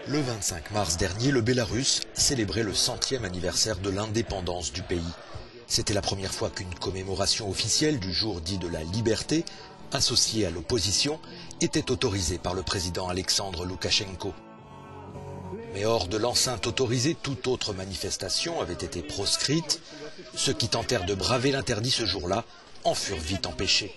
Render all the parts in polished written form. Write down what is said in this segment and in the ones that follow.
Le 25 mars dernier, le Bélarus célébrait le 100e anniversaire de l'indépendance du pays. C'était la première fois qu'une commémoration officielle du jour dit de la liberté, associée à l'opposition, était autorisée par le président Alexandre Loukachenko. Mais hors de l'enceinte autorisée, toute autre manifestation avait été proscrite. Ceux qui tentèrent de braver l'interdit ce jour-là en furent vite empêchés.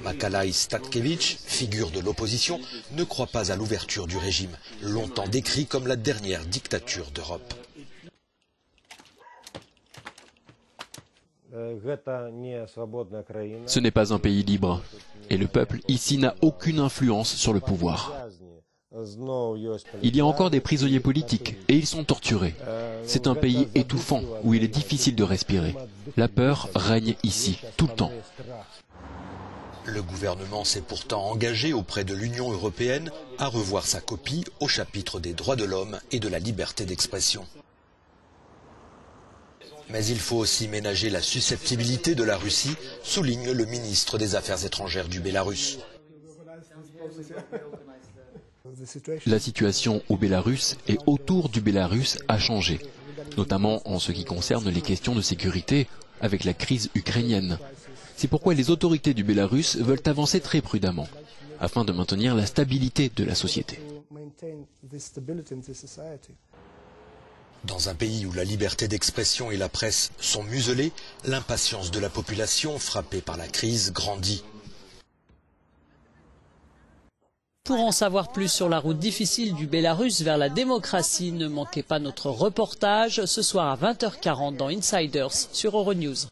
Makalai Statkevich, figure de l'opposition, ne croit pas à l'ouverture du régime, longtemps décrit comme la dernière dictature d'Europe. Ce n'est pas un pays libre, et le peuple ici n'a aucune influence sur le pouvoir. Il y a encore des prisonniers politiques, et ils sont torturés. C'est un pays étouffant, où il est difficile de respirer. La peur règne ici, tout le temps. Le gouvernement s'est pourtant engagé auprès de l'Union européenne à revoir sa copie au chapitre des droits de l'homme et de la liberté d'expression. Mais il faut aussi ménager la susceptibilité de la Russie, souligne le ministre des Affaires étrangères du Bélarus. La situation au Bélarus et autour du Bélarus a changé, notamment en ce qui concerne les questions de sécurité avec la crise ukrainienne. C'est pourquoi les autorités du Bélarus veulent avancer très prudemment, afin de maintenir la stabilité de la société. Dans un pays où la liberté d'expression et la presse sont muselées, l'impatience de la population frappée par la crise grandit. Pour en savoir plus sur la route difficile du Bélarus vers la démocratie, ne manquez pas notre reportage ce soir à 20h40 dans Insiders sur Euronews.